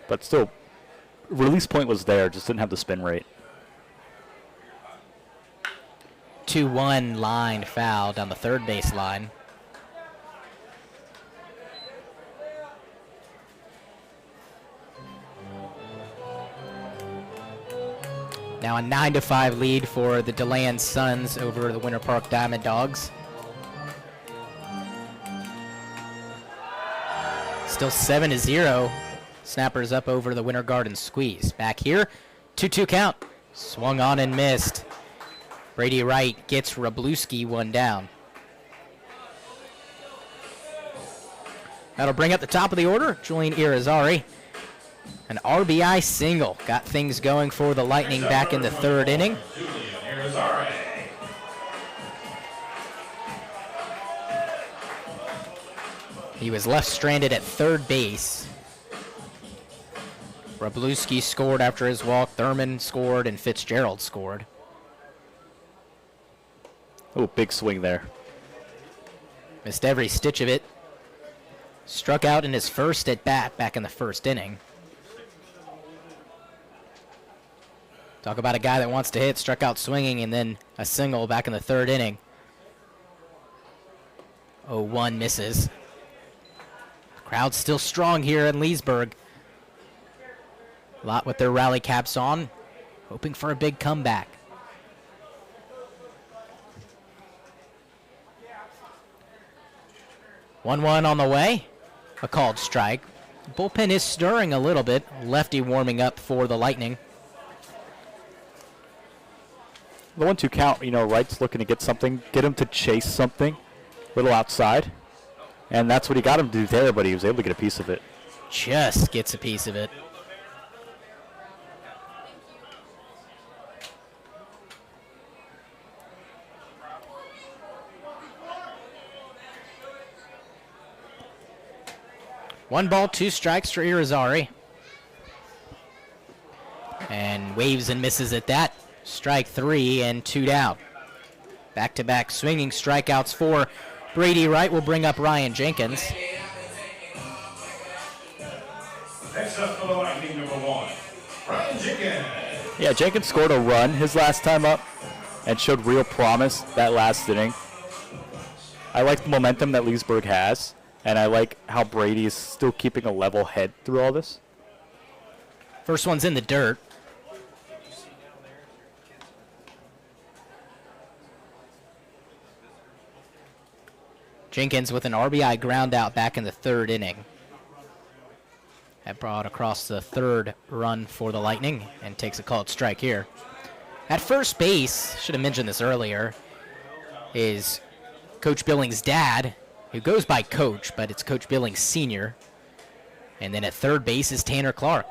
But still, release point was there, just didn't have the spin rate. 2-1 line foul down the third base line. Now a 9-5 lead for the DeLand Suns over the Winter Park Diamond Dogs. Still 7-0. Snappers up over the Winter Garden Squeeze. Back here, 2-2 count. Swung on and missed. Brady Wright gets Wroblewski one down. That'll bring up the top of the order, Julian Irizarry. An RBI single got things going for the Lightning back in the third inning. He was left stranded at third base. Wroblewski scored after his walk, Thurman scored, and Fitzgerald scored. Oh, big swing there. Missed every stitch of it. Struck out in his first at bat back in the first inning. Talk about a guy that wants to hit, struck out swinging, and then a single back in the third inning. 0-1 misses. The crowd's still strong here in Leesburg. A lot with their rally caps on, hoping for a big comeback. One on the way. A called strike. Bullpen is stirring a little bit. Lefty warming up for the Lightning. The 1-2 count, Wright's looking to get something, get him to chase something, a little outside. And that's what he got him to do there, but he was able to get a piece of it. Just gets a piece of it. One ball, 2 strikes for Irizarry. And waves and misses at that. Strike 3 and 2 down. Back-to-back swinging strikeouts for Brady Wright will bring up Ryan Jenkins. Next up for the Lightning, number 1, Ryan Jenkins. Yeah, Jenkins scored a run his last time up and showed real promise that last inning. I like the momentum that Leesburg has, and I like how Brady is still keeping a level head through all this. First one's in the dirt. Jenkins with an RBI ground out back in the third inning. That brought across the third run for the Lightning and takes a called strike here. At first base, should have mentioned this earlier, is Coach Billings' dad, who goes by Coach, but it's Coach Billings Sr. And then at third base is Tanner Clark.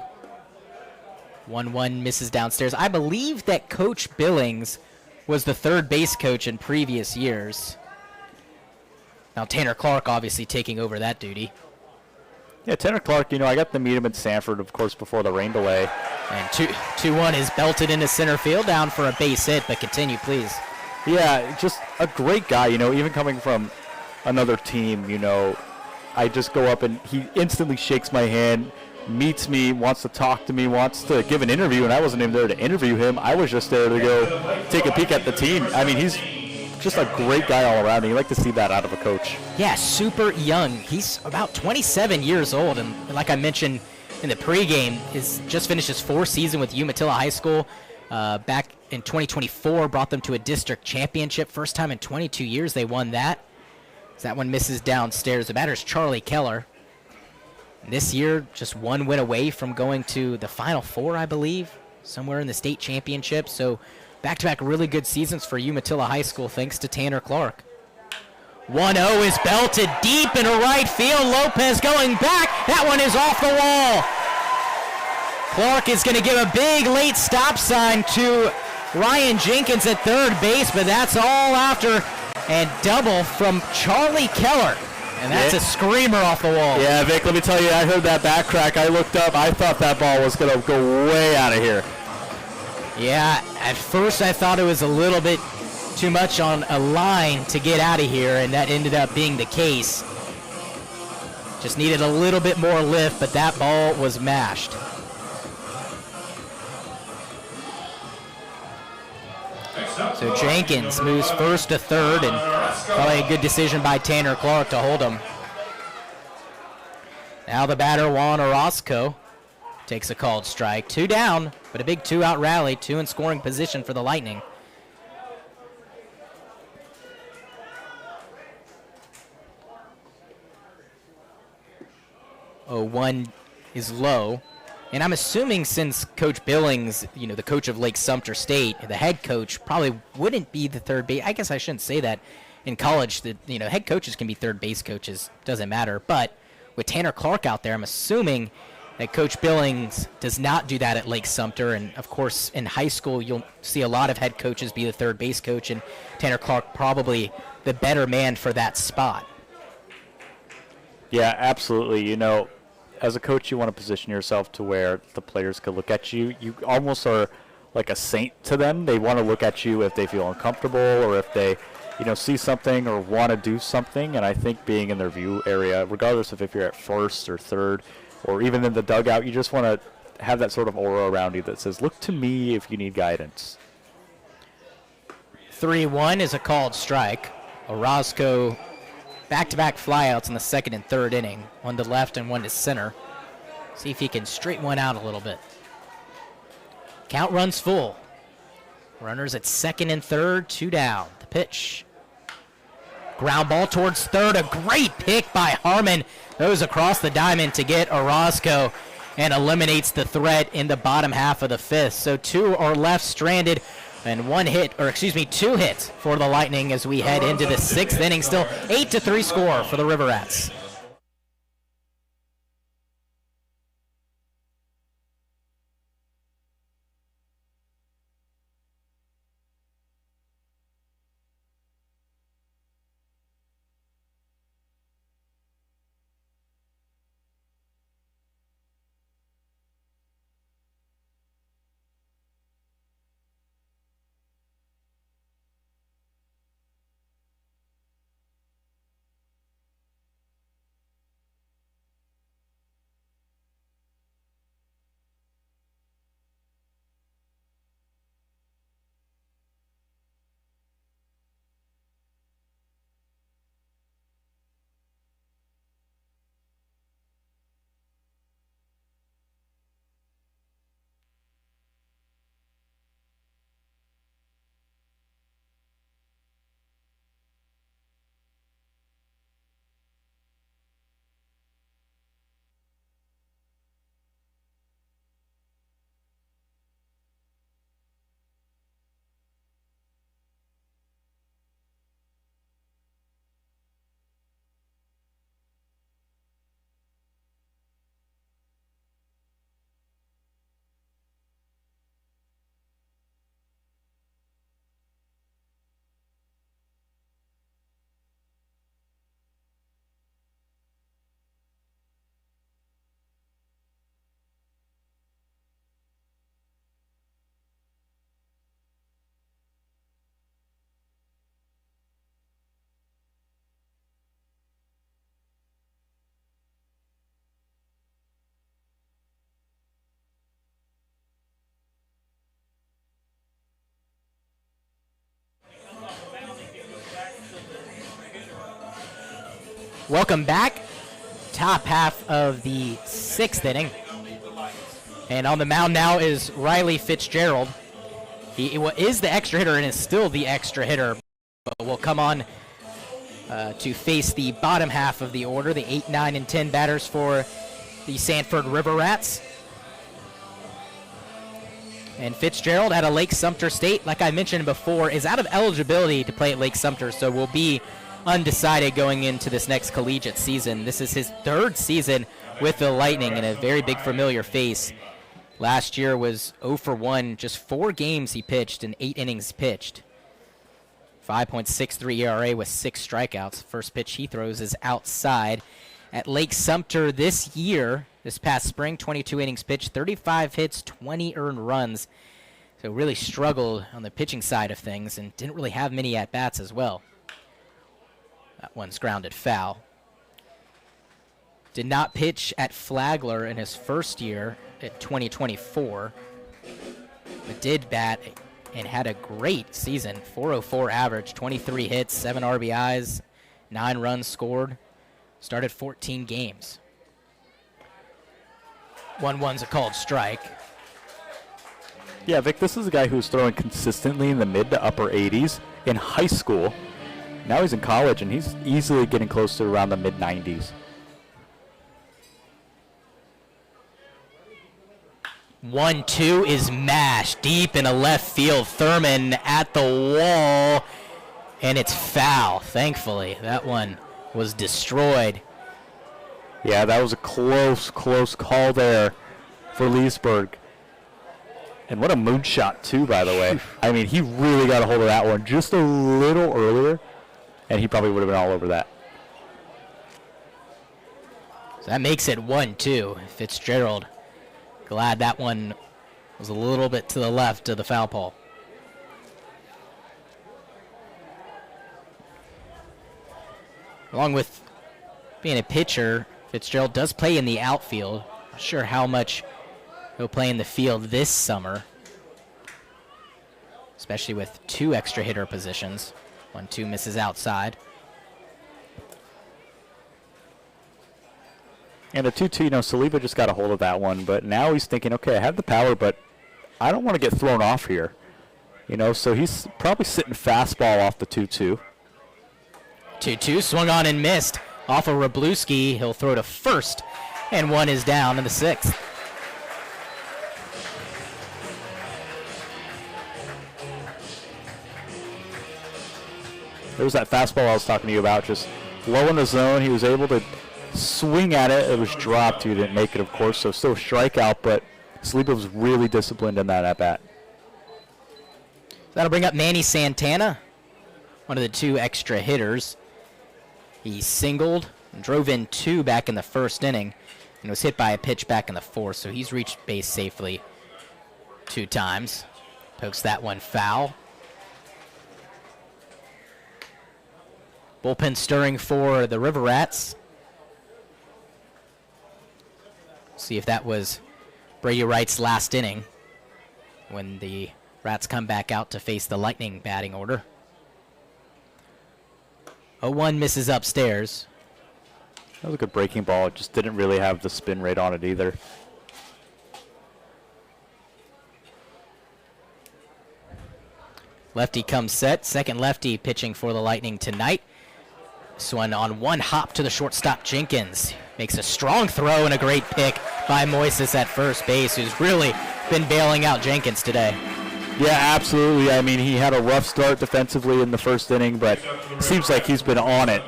1-1 misses downstairs. I believe that Coach Billings was the third base coach in previous years. Now Tanner Clark obviously taking over that duty. Yeah, Tanner Clark, I got to meet him in Sanford, of course, before the rain delay. And 2-1 is belted into center field, down for a base hit, but continue, please. Yeah, just a great guy, even coming from another team, I just go up and he instantly shakes my hand, meets me, wants to talk to me, wants to give an interview, and I wasn't even there to interview him. I was just there to go take a peek at the team. I mean, he's just a great guy all around, and you like to see that out of a coach. Yeah, super young. He's about 27 years old, and like I mentioned in the pregame, he's just finished his 4th season with Umatilla High School. Back in 2024, brought them to a district championship. First time in 22 years they won that. So that one misses downstairs. The batter's Charlie Keller. And this year, just one win away from going to the Final Four, I believe, somewhere in the state championship. So back-to-back really good seasons for Umatilla High School, thanks to Tanner Clark. 1-0 is belted deep into right field. Lopez going back. That one is off the wall. Clark is going to give a big late stop sign to Ryan Jenkins at third base, but that's all after. And double from Charlie Keller. And that's a screamer off the wall. Yeah, Vic, let me tell you, I heard that back crack. I looked up. I thought that ball was going to go way out of here. Yeah, at first I thought it was a little bit too much on a line to get out of here, and that ended up being the case. Just needed a little bit more lift, but that ball was mashed. So Jenkins moves first to third, and probably a good decision by Tanner Clark to hold him. Now the batter, Juan Orozco, takes a called strike. 2 down, but a big 2-out rally, 2 in scoring position for the Lightning. 0-1 is low. And I'm assuming since Coach Billings, the coach of Lake Sumter State, the head coach, probably wouldn't be the third base. I guess I shouldn't say that. In college, head coaches can be third base coaches. Doesn't matter. But with Tanner Clark out there, I'm assuming that Coach Billings does not do that at Lake Sumter. And, of course, in high school, you'll see a lot of head coaches be the third base coach, and Tanner Clark probably the better man for that spot. Yeah, absolutely. As a coach, you want to position yourself to where the players could look at you. You almost are like a saint to them. They want to look at you if they feel uncomfortable or if they, see something or want to do something. And I think being in their view area, regardless of if you're at first or third or even in the dugout, you just want to have that sort of aura around you that says, look to me if you need guidance. 3-1 is a called strike. Orozco back-to-back flyouts in the second and third inning. One to left and one to center. See if he can straighten one out a little bit. Count runs full. Runners at second and third, 2 down. The pitch. Ground ball towards third. A great pick by Harmon. Goes across the diamond to get Orozco and eliminates the threat in the bottom half of the fifth. So 2 are left stranded. And 2 hits for the Lightning as we head into the 6th inning. Still 8-3 score for the River Rats. Welcome back. Top half of the 6th inning. And on the mound now is Riley Fitzgerald. He is the extra hitter and is still the extra hitter, but will come on to face the bottom half of the order, the 8, 9, and 10 batters for the Sanford River Rats. And Fitzgerald out of Lake Sumter State, like I mentioned before, is out of eligibility to play at Lake Sumter, so will be undecided going into this next collegiate season. This is his 3rd season with the Lightning and a very big familiar face. Last year was 0 for 1, just 4 games he pitched and 8 innings pitched. 5.63 ERA with 6 strikeouts. First pitch he throws is outside. At Lake Sumter this year, this past spring, 22 innings pitched, 35 hits, 20 earned runs. So really struggled on the pitching side of things and didn't really have many at-bats as well. That one's grounded foul. did not pitch at Flagler in his first year at 2024, but did bat and had a great season. 404 average, 23 hits, 7 RBIs, 9 runs scored. Started 14 games. 1-1's a called strike. Yeah, Vic, this is a guy who's throwing consistently in the mid to upper 80s in high school. Now he's in college, and he's easily getting close to around the mid 90s. 1-2 is mashed deep in a left field. Thurman at the wall, and it's foul. Thankfully, that one was destroyed. Yeah, that was a close call there for Leesburg. And what a moonshot, too, by the way. I mean, he really got a hold of that one just a little earlier, and he probably would have been all over that. So that makes it 1-2. Fitzgerald, glad that one was a little bit to the left of the foul pole. Along with being a pitcher, Fitzgerald does play in the outfield. Not sure how much he'll play in the field this summer, especially with 2 extra hitter positions. 1-2 misses outside. And the 2-2, Saliba just got a hold of that one, but now he's thinking, okay, I have the power, but I don't want to get thrown off here. So he's probably sitting fastball off the 2-2. 2-2 swung on and missed off of Wroblewski. He'll throw to first, and 1 is down in the 6th. There was that fastball I was talking to you about, just low in the zone. He was able to swing at it. It was dropped. He didn't make it, of course, so still a strikeout, but Saliba was really disciplined in that at-bat. That'll bring up Manny Santana, one of the 2 extra hitters. He singled and drove in 2 back in the first inning and was hit by a pitch back in the 4th, so he's reached base safely 2 times. Pokes that one foul. Bullpen stirring for the River Rats. See if that was Brady Wright's last inning when the Rats come back out to face the Lightning batting order. 0-1 misses upstairs. That was a good breaking ball. It just didn't really have the spin rate on it either. Lefty comes set. Second lefty pitching for the Lightning tonight. This one on one hop to the shortstop, Jenkins. Makes a strong throw and a great pick by Moises at first base, who's really been bailing out Jenkins today. Yeah, absolutely. I mean, he had a rough start defensively in the first inning, but it seems like he's been on it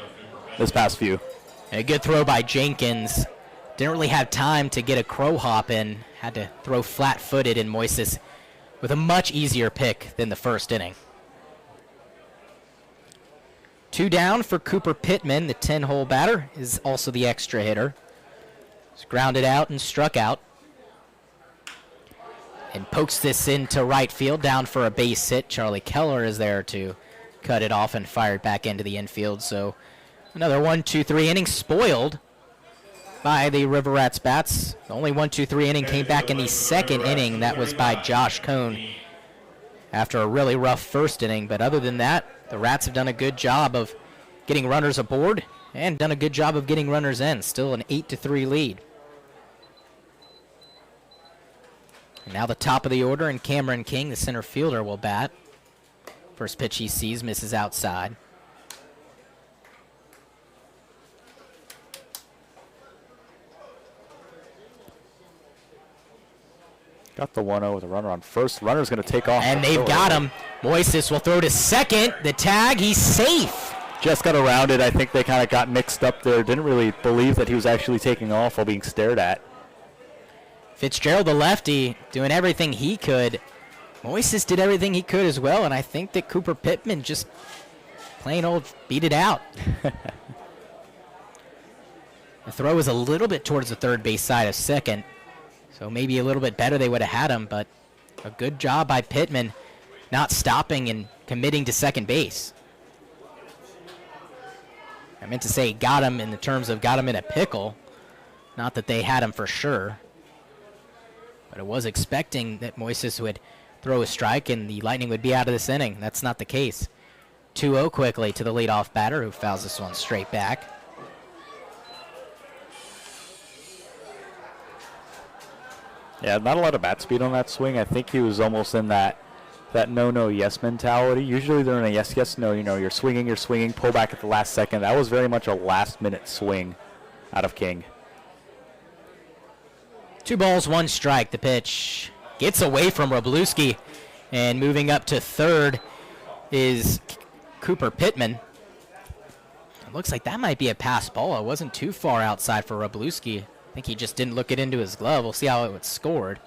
this past few. A good throw by Jenkins. Didn't really have time to get a crow hop in. Had to throw flat-footed, and Moises with a much easier pick than the first inning. 2 down for Cooper Pittman. The 10-hole batter is also the extra hitter. He's grounded out and struck out. And pokes this into right field, down for a base hit. Charlie Keller is there to cut it off and fire it back into the infield. So another 1-2-3 inning spoiled by the River Rats bats. The only 1-2-3 inning came back in the second inning. That was by Josh Cohn after a really rough first inning. But other than that, the Rats have done a good job of getting runners aboard and done a good job of getting runners in. Still an 8-3 lead. And now the top of the order, and Cameron King, the center fielder, will bat. First pitch he sees misses outside. Got the 1-0 with a runner on first. Runner's going to take off. And they've got him. Moises will throw to second. The tag, he's safe. Just got around it. I think they kind of got mixed up there. Didn't really believe that he was actually taking off while being stared at. Fitzgerald, the lefty, doing everything he could. Moises did everything he could as well, and I think that Cooper Pittman just plain old beat it out. The throw was a little bit towards the third base side of second, so maybe a little bit better they would have had him, but a good job by Pittman not stopping and committing to second base. I meant to say got him in the terms of got him in a pickle. Not that they had him for sure, but I was expecting that Moises would throw a strike and the Lightning would be out of this inning. That's not the case. 2-0 quickly to the leadoff batter, who fouls this one straight back. Yeah, not a lot of bat speed on that swing. I think he was almost in that no, yes mentality. Usually they're in a yes, yes, no. You're swinging, pull back at the last second. That was very much a last-minute swing out of King. 2 balls, 1 strike. The pitch gets away from Wroblewski, and moving up to third is Cooper Pittman. It looks like that might be a pass ball. It wasn't too far outside for Wroblewski. I think he just didn't look it into his glove. We'll see how it was scored.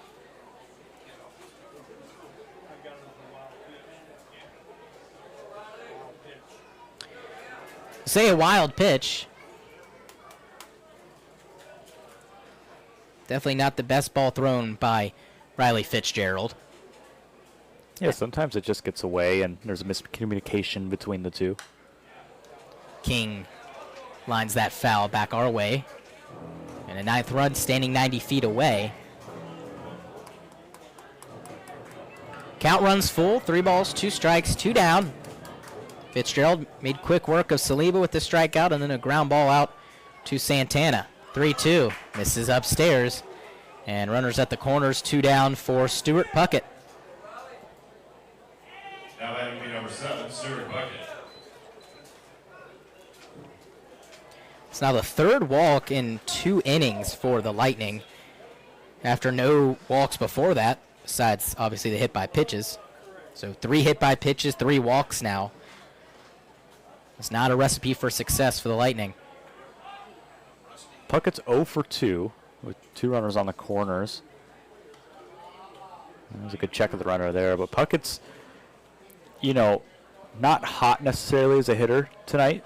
Say a wild pitch. Definitely not the best ball thrown by Riley Fitzgerald. Yeah, sometimes it just gets away and there's a miscommunication between the two. King lines that foul back our way. And a 9th run standing 90 feet away. Count runs full. 3 balls, 2 strikes, 2 down. Fitzgerald made quick work of Saliba with the strikeout and then a ground ball out to Santana. 3-2. Misses upstairs. And runners at the corners, 2 down for Stuart Puckett. Now batting be number 7, Stuart Puckett. It's now the 3rd walk in 2 innings for the Lightning, after no walks before that, besides obviously the hit by pitches. So 3 hit by pitches, 3 walks now. It's not a recipe for success for the Lightning. Puckett's 0 for 2 with 2 runners on the corners. That was a good check of the runner there, but Puckett's, not hot necessarily as a hitter tonight.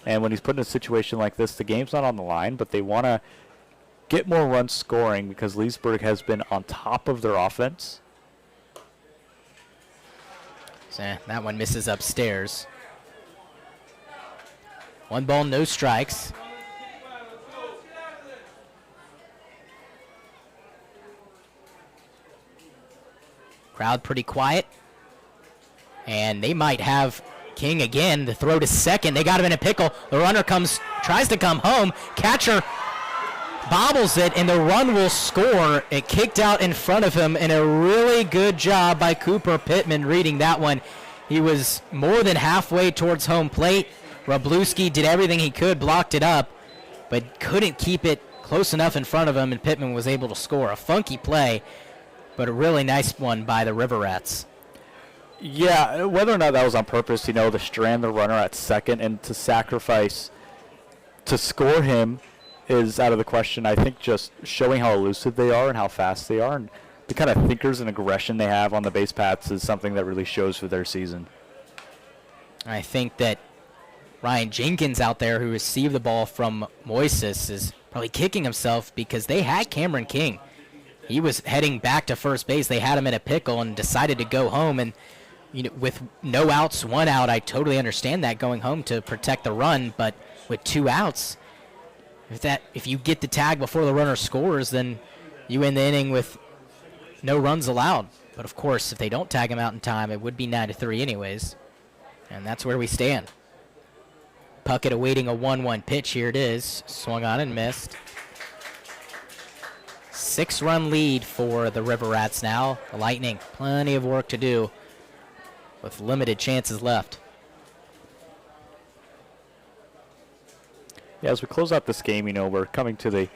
And when he's put in a situation like this, the game's not on the line, but they want to get more runs scoring because Leesburg has been on top of their offense. So that one misses upstairs. 1 ball, no strikes. Crowd pretty quiet. And they might have King again. The throw to second. They got him in a pickle. The runner tries to come home. Catcher bobbles it, and the run will score. It kicked out in front of him, and a really good job by Cooper Pittman reading that one. He was more than halfway towards home plate. Wroblewski did everything he could, blocked it up, but couldn't keep it close enough in front of him, and Pittman was able to score. A funky play, but a really nice one by the River Rats. Yeah, whether or not that was on purpose, to strand the runner at second and to sacrifice to score him is out of the question. I think just showing how elusive they are and how fast they are and the kind of thinkers and aggression they have on the base paths is something that really shows for their season. I think that Ryan Jenkins out there, who received the ball from Moises, is probably kicking himself because they had Cameron King. He was heading back to first base. They had him in a pickle and decided to go home. And with no outs, 1 out, I totally understand that, going home to protect the run. But with 2 outs, if you get the tag before the runner scores, then you end the inning with no runs allowed. But of course, if they don't tag him out in time, it would be 9-3 anyways. And that's where we stand. Puckett awaiting a 1-1 pitch. Here it is. Swung on and missed. 6-run lead for the River Rats now. The Lightning, plenty of work to do with limited chances left. Yeah, as we close out this game, we're coming to the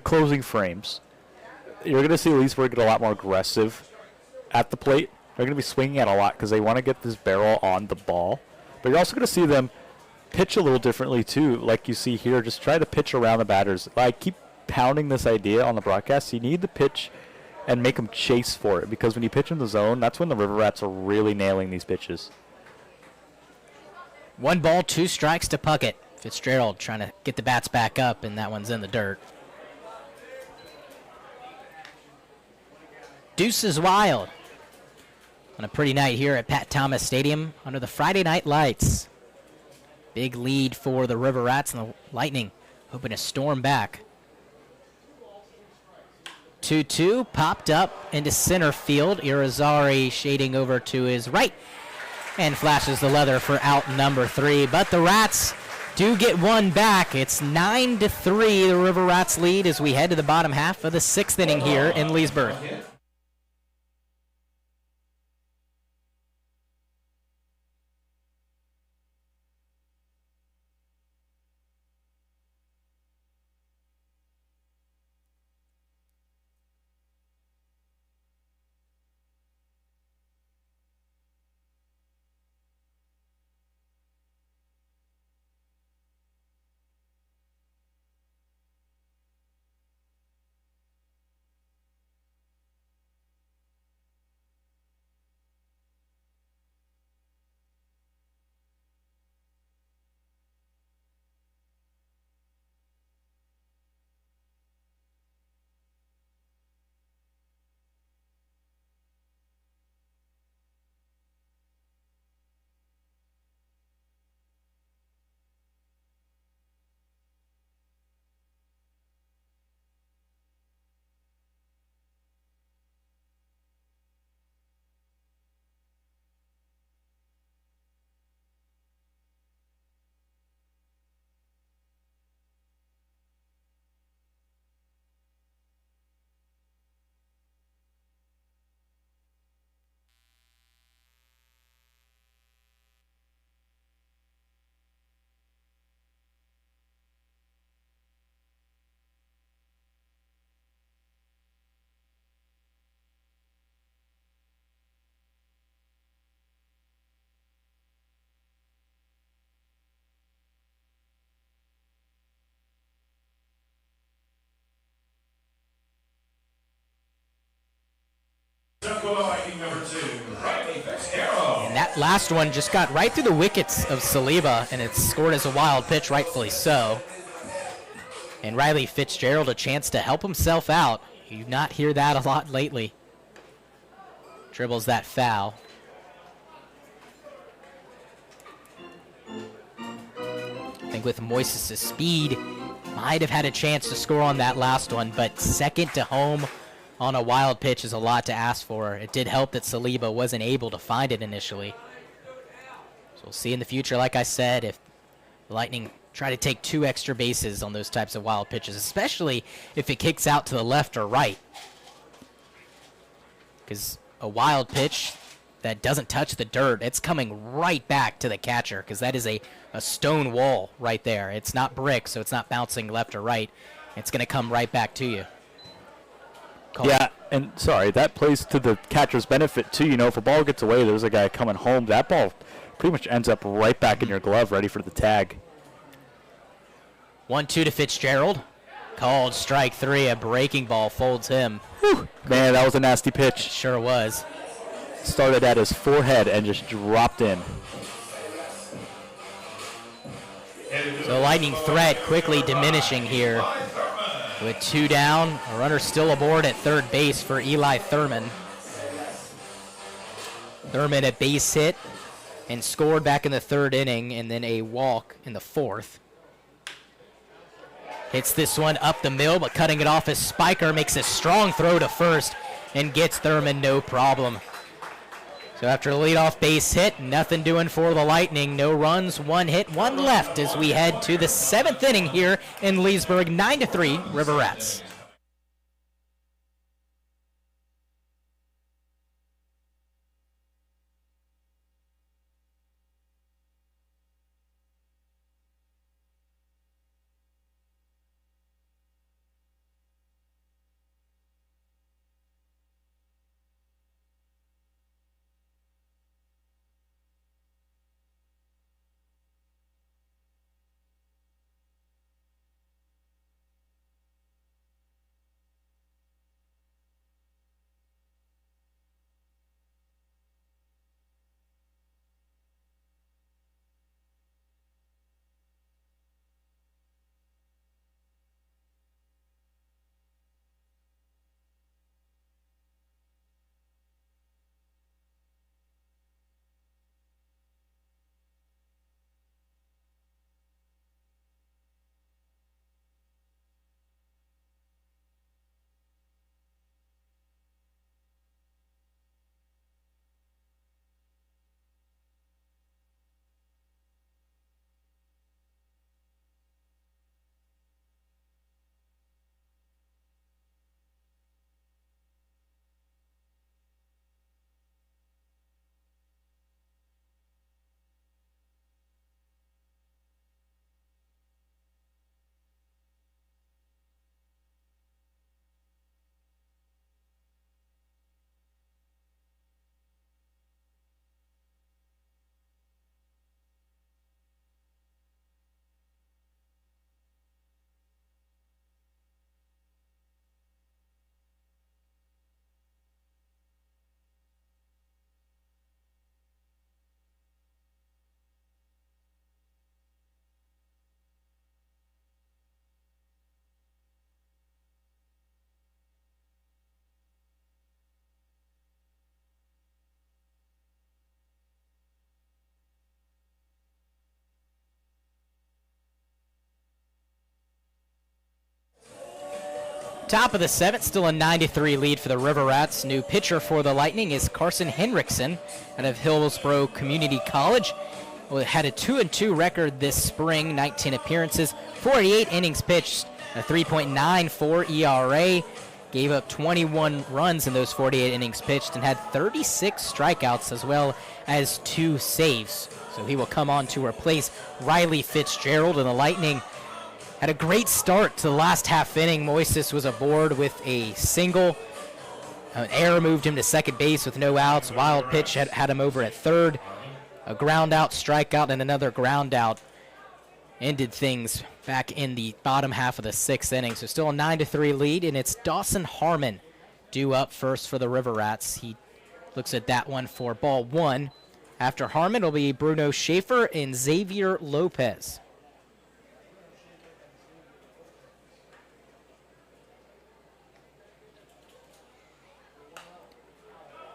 closing frames. You're going to see Leesburg get a lot more aggressive at the plate. They're going to be swinging at a lot because they want to get this barrel on the ball. But you're also going to see them pitch a little differently too, like you see here. Just try to pitch around the batters. I keep pounding this idea on the broadcast. You need to pitch and make them chase for it, because when you pitch in the zone, that's when the River Rats are really nailing these pitches. 1 ball, 2 strikes to Puckett. Fitzgerald trying to get the bats back up, and that one's in the dirt. Deuce is wild on a pretty night here at Pat Thomas Stadium under the Friday night lights. Big lead for the River Rats, and the Lightning hoping to storm back. 2-2 popped up into center field. Irizarry shading over to his right and flashes the leather for out number 3. But the Rats do get one back. It's 9-3, the River Rats lead as we head to the bottom half of the 6th inning here in Leesburg. Lightning number 2, Fcsl. And that last one just got right through the wickets of Saliba, and it's scored as a wild pitch, rightfully so. And Riley Fitzgerald a chance to help himself out. You not hear that a lot lately. Dribbles that foul. I think with Moises' speed, might have had a chance to score on that last one, but second to home on a wild pitch is a lot to ask for. It did help that Saliba wasn't able to find it initially. So we'll see in the future, like I said, if the Lightning try to take 2 extra bases on those types of wild pitches, especially if it kicks out to the left or right. Because a wild pitch that doesn't touch the dirt, it's coming right back to the catcher, because that is a stone wall right there. It's not brick, so it's not bouncing left or right. It's going to come right back to you. Yeah, and sorry, that plays to the catcher's benefit too. You know, if a ball gets away, there's a guy coming home. That ball pretty much ends up right back in your glove, ready for the tag. 1-2 to Fitzgerald. Called strike 3. A breaking ball folds him. Whew. Man, that was a nasty It pitch. sure was. Started at his forehead and just dropped in. So Lightning threat quickly diminishing here. With 2 down, a runner still aboard at third base for Eli Thurman. Thurman a base hit and scored back in the 3rd inning, and then a walk in the 4th. Hits this one up the middle, but cutting it off as Spiker makes a strong throw to first and gets Thurman no problem. So after a leadoff base hit, nothing doing for the Lightning. No runs, 1 hit, 1 left as we head to the 7th inning here in Leesburg. 9-3, River Rats. Top of the 7th, still a 9-3 lead for the River Rats. New pitcher for the Lightning is Carson Henriksen out of Hillsborough Community College. Well, had a 2-2 record this spring, 19 appearances, 48 innings pitched, a 3.94 ERA. Gave up 21 runs in those 48 innings pitched and had 36 strikeouts as well as 2 saves. So he will come on to replace Riley Fitzgerald, and the Lightning had a great start to the last half inning. Moises was aboard with a single. An error moved him to second base with no outs. Wild pitch had him over at third. A ground out, strikeout, and another ground out ended things back in the bottom half of the 6th inning. So still a 9-3 lead, and it's Dawson Harmon due up first for the River Rats. He looks at that one for ball 1. After Harmon will be Bruno Schaefer and Xavier Lopez.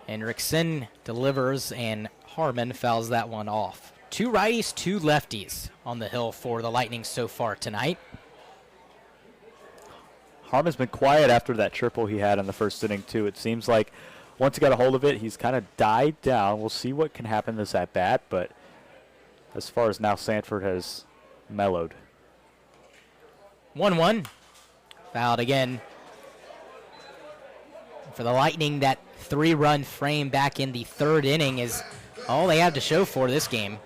Henriksen delivers, and Harmon fouls that one off. 2 righties, 2 lefties on the hill for the Lightning so far tonight. Harmon's been quiet after that triple he had in the first inning, too. It seems like once he got a hold of it, he's kind of died down. We'll see what can happen this at-bat, but as far as now, Sanford has mellowed. 1-1. Fouled again. For the Lightning, that 3-run frame back in the 3rd inning is all they have to show for this game.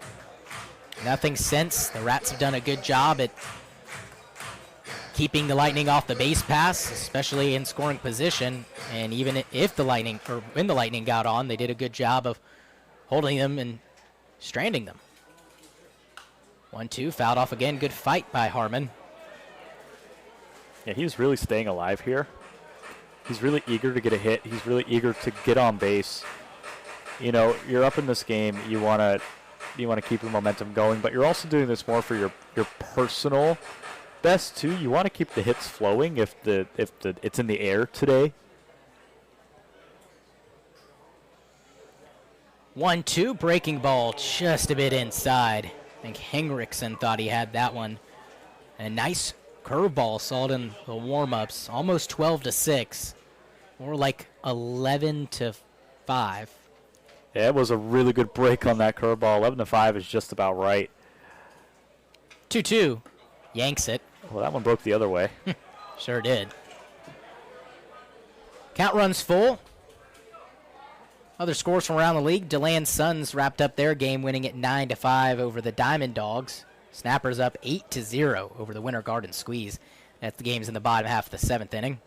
Nothing since. The Rats have done a good job at keeping the Lightning off the base pass, especially in scoring position. And even if the Lightning, or when the Lightning got on, they did a good job of holding them and stranding them. 1-2, fouled off again. Good fight by Harmon. Yeah, he's really staying alive here. He's really eager to get a hit. He's really eager to get on base. You know, you're up in this game. You want to keep the momentum going, but you're also doing this more for your personal best too. You want to keep the hits flowing if it's in the air today. 1-2, breaking ball just a bit inside. I think Henriksen thought he had that one. And a nice curveball saw it in the warm-ups, almost 12-6, more like 11-5. Yeah, it was a really good break on that curveball. 11-5 is just about right. 2-2, yanks it. Well, that one broke the other way. Sure did. Count runs full. Other scores from around the league. DeLand Suns wrapped up their game winning at 9-5 over the Diamond Dogs. Snappers up 8-0 over the Winter Garden Squeeze. That's the games in the bottom half of the 7th inning.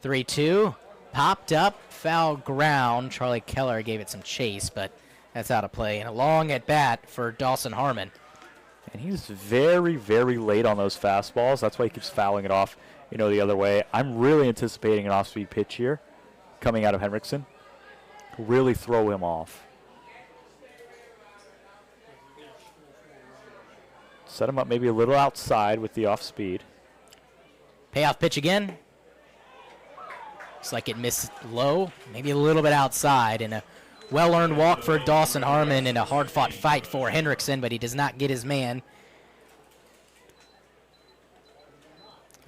3-2, popped up, foul ground. Charlie Keller gave it some chase, but that's out of play. And a long at bat for Dawson Harmon. And he's very, very late on those fastballs. That's why he keeps fouling it off, the other way. I'm really anticipating an off-speed pitch here coming out of Henriksen. Really throw him off. Set him up maybe a little outside with the off-speed. Payoff pitch again. Looks like it missed low, maybe a little bit outside. And a well-earned walk for Dawson Harmon and a hard-fought fight for Henriksen, but he does not get his man.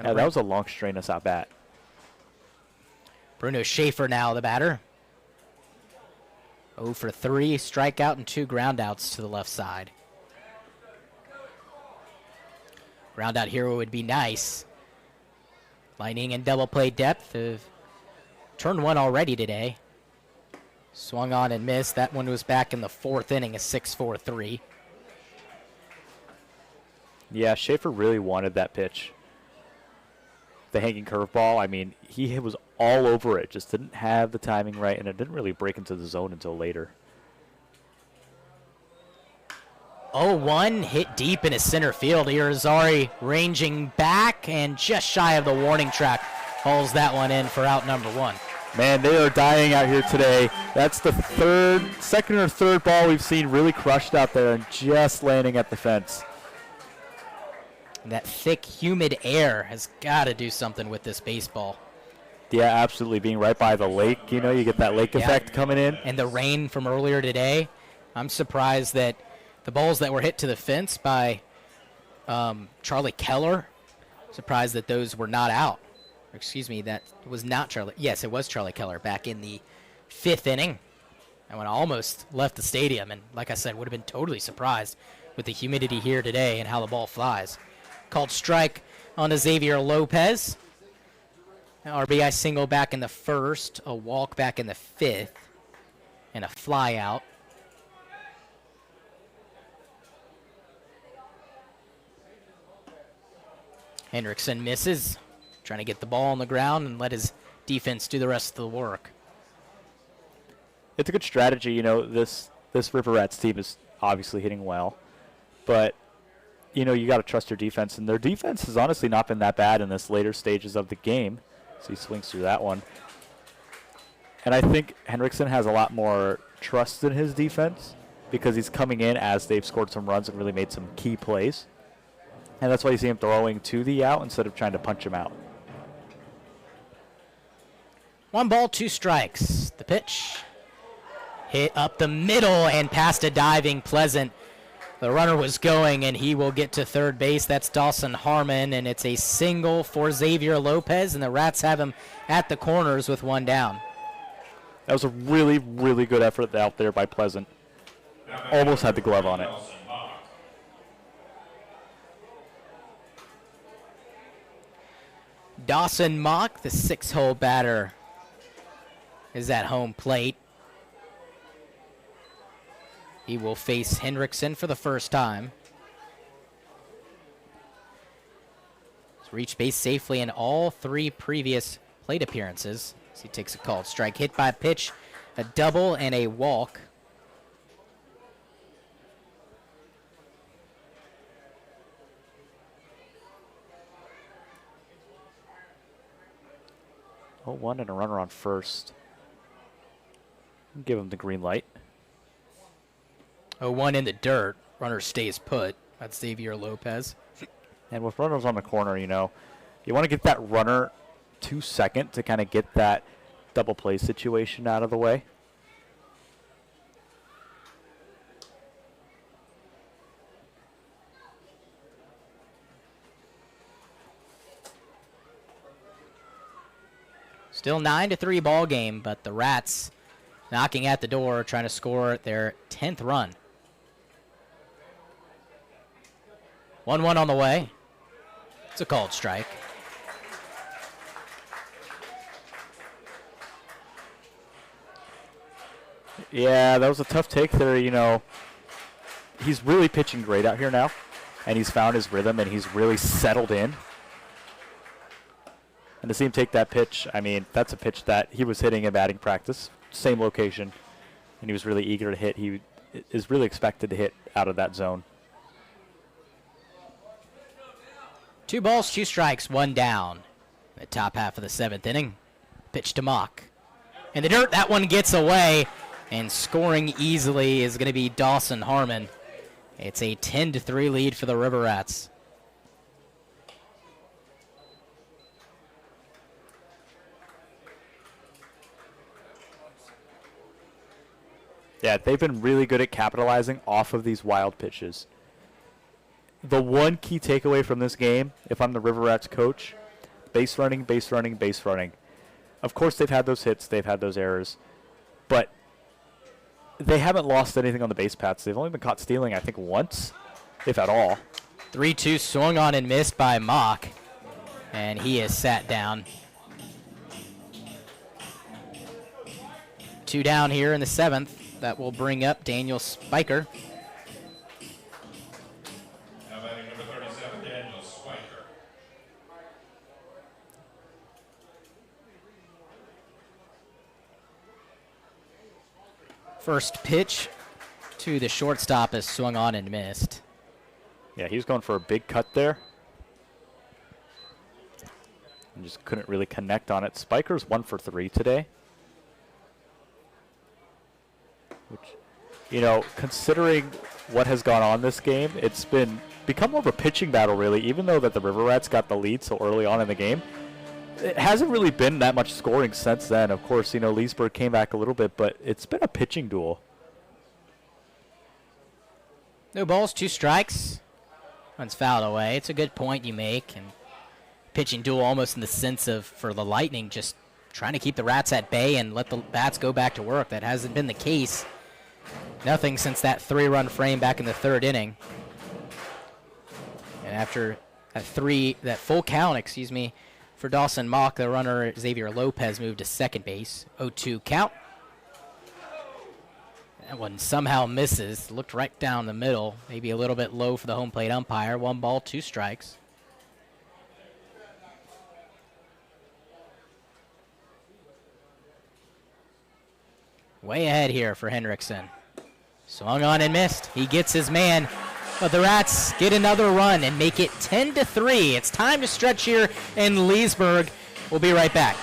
Yeah, that was a long strenuous at-bat. Bruno Schaefer now the batter. 0 for 3, strikeout and 2 groundouts to the left side. Ground out here would be nice. Lightning and double play depth have turned one already today. Swung on and missed. That one was back in the 4th inning, a 6-4-3. Yeah, Schaefer really wanted that pitch. The hanging curveball, I mean, he was all over it. Just didn't have the timing right, and it didn't really break into the zone until later. 0-1, hit deep in his center field. Irizarry ranging back and just shy of the warning track. Hauls that one in for out number 1. Man, they are dying out here today. That's the second or third ball we've seen really crushed out there and just landing at the fence. That thick, humid air has got to do something with this baseball. Yeah, absolutely. Being right by the lake, you get that lake effect coming in. And the rain from earlier today. I'm surprised that the balls that were hit to the fence by Charlie Keller, surprised that those were not out. Excuse me, that was not Charlie. Yes, it was Charlie Keller back in the 5th inning. And when I almost left the stadium, and like I said, would have been totally surprised with the humidity here today and how the ball flies. Called strike on to Xavier Lopez. An RBI single back in the 1st, a walk back in the 5th, and a fly out. Hendrickson misses, trying to get the ball on the ground and let his defense do the rest of the work. It's a good strategy. You know, this River Rats team is obviously hitting well, but you know, you got to trust your defense, and their defense has honestly not been that bad in this later stages of the game. So he swings through that one. And I think Hendrickson has a lot more trust in his defense because he's coming in as they've scored some runs and really made some key plays. And that's why you see him throwing to the out instead of trying to punch him out. 1 ball, 2 strikes. The pitch hit up the middle and past a diving Pleasant. The runner was going, and he will get to third base. That's Dawson Harmon, and it's a single for Xavier Lopez, and the Rats have him at the corners with 1 down. That was a really, really good effort out there by Pleasant. Almost had the glove on it. Dawson Mock, the 6-hole batter, is at home plate. He will face Hendrickson for the first time. He's reached base safely in all 3 previous plate appearances. So he takes a called strike. Hit by pitch, a double, and a walk. Oh, 1 and a runner on first. Give him the green light. 0-1 in the dirt. Runner stays put. That's Xavier Lopez. And with runners on the corner, you know, you want to get that runner to second to kind of get that double play situation out of the way. Still 9-3 ball game, but the Rats knocking at the door, trying to score their 10th run. 1-1 on the way. It's a called strike. Yeah, that was a tough take there. You know, he's really pitching great out here now, and he's found his rhythm, and he's really settled in. And to see him take that pitch, I mean, that's a pitch that he was hitting in batting practice, same location, and he was really eager to hit. He is really expected to hit out of that zone. 2 balls, 2 strikes, 1 down. The top half of the 7th inning. Pitch to Mock. In the dirt, that one gets away, and scoring easily is going to be Dawson Harmon. It's a 10-3 lead for the River Rats. Yeah, they've been really good at capitalizing off of these wild pitches. The one key takeaway from this game, if I'm the River Rats coach, base running, base running, base running. Of course, they've had those hits, they've had those errors, but they haven't lost anything on the base paths. They've only been caught stealing, I think, once, if at all. 3-2 swung on and missed by Mock, and he is sat down. 2 down here in the 7th. That will bring up Daniel Spiker. Now batting number 37, Daniel Spiker. First pitch to the shortstop is swung on and missed. Yeah, he was going for a big cut there. And just couldn't really connect on it. Spiker's 1 for 3 today. Which, you know, considering what has gone on this game, it's become more of a pitching battle, really, even though that the River Rats got the lead so early on in the game. It hasn't really been that much scoring since then. Of course, you know, Leesburg came back a little bit, but it's been a pitching duel. No balls, 2 strikes. One's fouled away. It's a good point you make. And pitching duel almost in the sense of, for the Lightning, just trying to keep the Rats at bay and let the Bats go back to work. That hasn't been the case. Nothing since that 3-run frame back in the 3rd inning. And after that full count, for Dawson Mock, the runner Xavier Lopez moved to second base. 0-2 count. That one somehow misses. Looked right down the middle. Maybe a little bit low for the home plate umpire. 1 ball, 2 strikes. Way ahead here for Henriksen. Swung on and missed. He gets his man. But the Rats get another run and make it 10-3. It's time to stretch here in Leesburg. We'll be right back.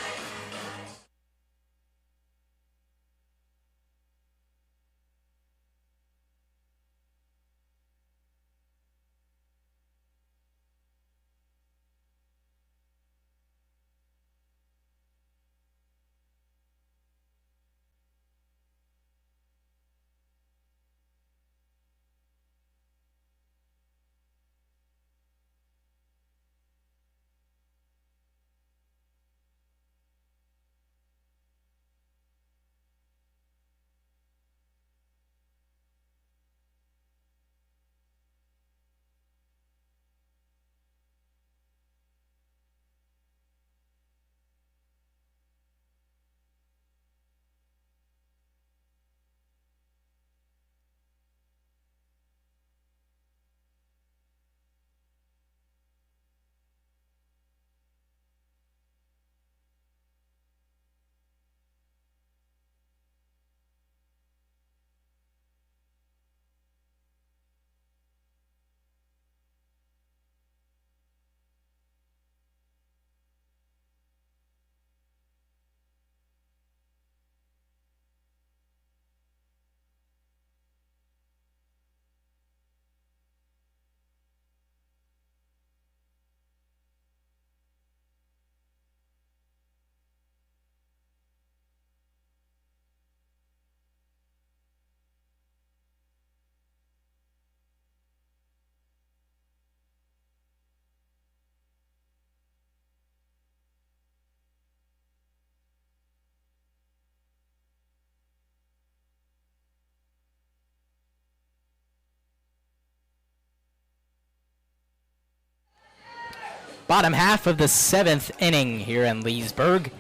Bottom half of the 7th inning here in Leesburg.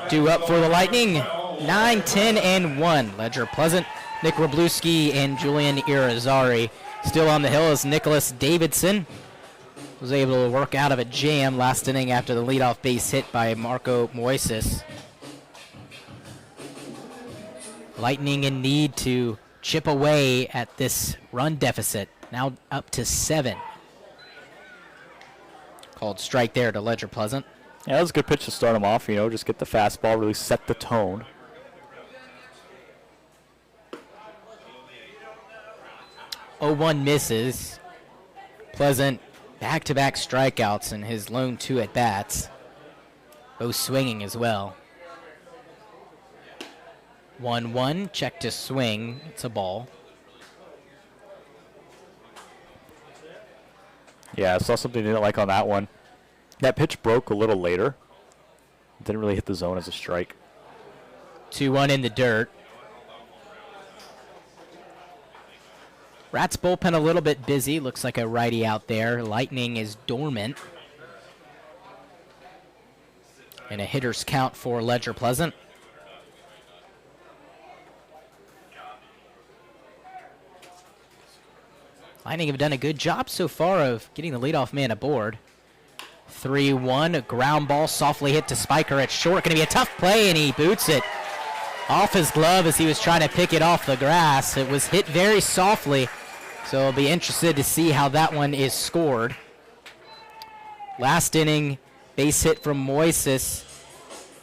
Due up for the Lightning, 9, 10, and 1. Ledger Pleasant, Nick Wroblewski, and Julian Irizarry. Still on the hill is Nicholas Davidson. Was able to work out of a jam last inning after the leadoff base hit by Marco Moises. Lightning in need to chip away at this run deficit. Now up to 7. Called strike there to Ledger Pleasant. Yeah, that was a good pitch to start him off, just get the fastball, really set the tone. Oh, 1 misses. Pleasant back-to-back strikeouts in his lone 2 at-bats. Both swinging as well. 1-1, check to swing. It's a ball. Yeah, I saw something I didn't like on that one. That pitch broke a little later. Didn't really hit the zone as a strike. 2-1 in the dirt. Rats bullpen a little bit busy. Looks like a righty out there. Lightning is dormant. And a hitter's count for Ledger Pleasant. Lightning have done a good job so far of getting the leadoff man aboard. 3-1, a ground ball softly hit to Spiker at short. Going to be a tough play, and he boots it off his glove as he was trying to pick it off the grass. It was hit very softly, so I'll be interested to see how that one is scored. Last inning, base hit from Moises.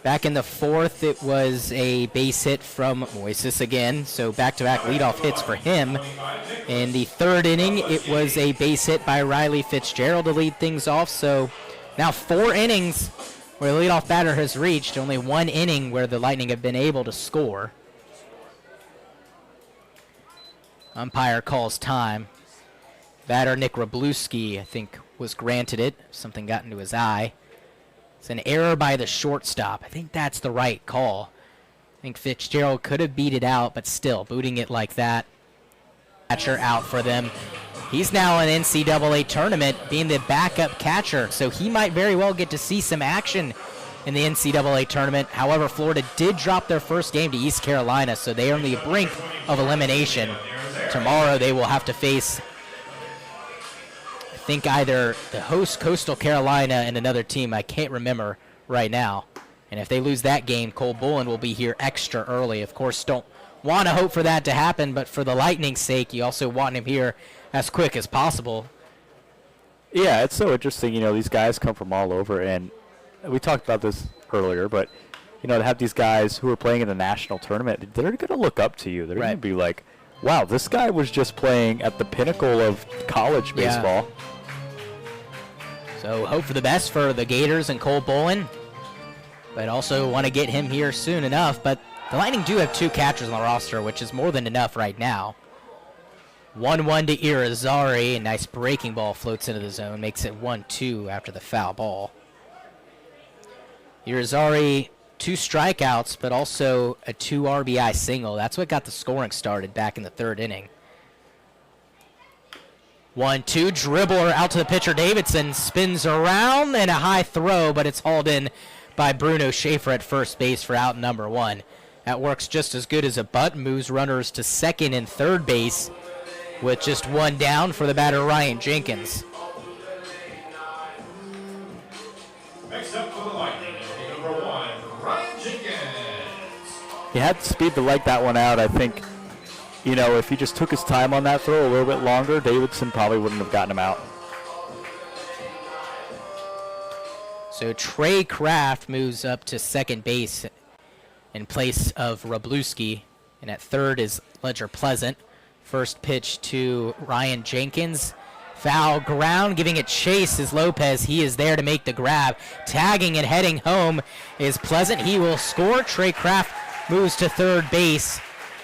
Back in the 4th, it was a base hit from Moises again, so back-to-back leadoff hits for him. In the 3rd inning, it was a base hit by Riley Fitzgerald to lead things off, so now 4 innings where the leadoff batter has reached, only 1 inning where the Lightning have been able to score. Umpire calls time. Batter Nick Wroblewski, I think, was granted it. Something got into his eye. It's an error by the shortstop. I think that's the right call. I think Fitzgerald could have beat it out, but still, booting it like that. Catcher out for them. He's now in NCAA tournament being the backup catcher, so he might very well get to see some action in the NCAA tournament. However, Florida did drop their first game to East Carolina, so they are on the brink of elimination. Tomorrow they will have to face, I think, either the host Coastal Carolina and another team. I can't remember right now. And if they lose that game, Cole Bullen will be here extra early. Of course, don't want to hope for that to happen, but for the Lightning's sake, you also want him here as quick as possible. Yeah, it's so interesting. You know, these guys come from all over, and we talked about this earlier, but, you know, to have these guys who are playing in the national tournament, they're going to look up to you. They're going to be like, wow, this guy was just playing at the pinnacle of college baseball. So hope for the best for the Gators and Cole Bullen, but also want to get him here soon enough. But the Lightning do have 2 catchers on the roster, which is more than enough right now. 1-1 to Irizarry. A nice breaking ball floats into the zone, makes it 1-2 after the foul ball. Irizarry, 2 strikeouts, but also a 2 RBI single. That's what got the scoring started back in the 3rd inning. 1-2, dribbler out to the pitcher. Davidson spins around and a high throw, but it's hauled in by Bruno Schaefer at first base for out number 1. That works just as good as a butt, moves runners to second and third base with just 1 down for the batter, Ryan Jenkins. Next up for the Lightning, number 1, Ryan Jenkins. He had the speed to like that one out. I think, you know, if he just took his time on that throw a little bit longer, Davidson probably wouldn't have gotten him out. So Trey Kraft moves up to second base in place of Wroblewski, and at third is Ledger Pleasant. First pitch to Ryan Jenkins. Foul ground, giving it chase is Lopez. He is there to make the grab. Tagging and heading home is Pleasant. He will score. Trey Kraft moves to third base.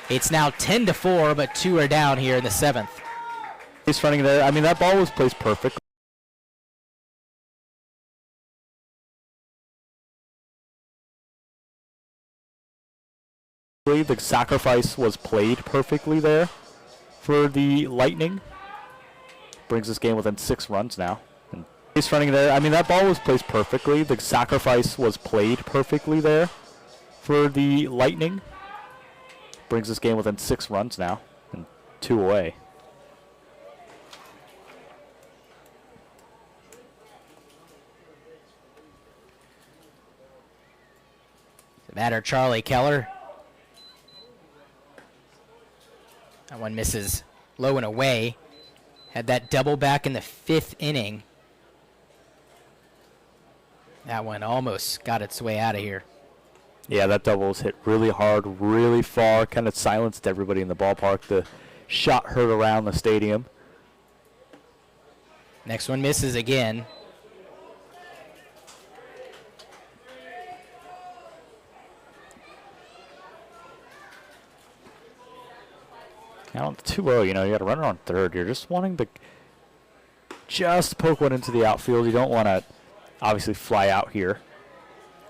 It's now 10-4, but 2 are down here in the 7th. He's running there. I mean, that ball was placed perfect. The sacrifice was played perfectly there for the Lightning. Brings this game within 6 runs now. And he's running there. I mean, that ball was placed perfectly. The sacrifice was played perfectly there for the Lightning. Brings this game within 6 runs now and 2 away. The batter, Charlie Keller. That one misses low and away. Had that double back in the 5th inning. That one almost got its way out of here. Yeah, that double was hit really hard, really far, kind of silenced everybody in the ballpark. The shot heard around the stadium. Next one misses again. Now on 2-0, you know, you got a runner on third. You're just wanting to just poke one into the outfield. You don't want to obviously fly out here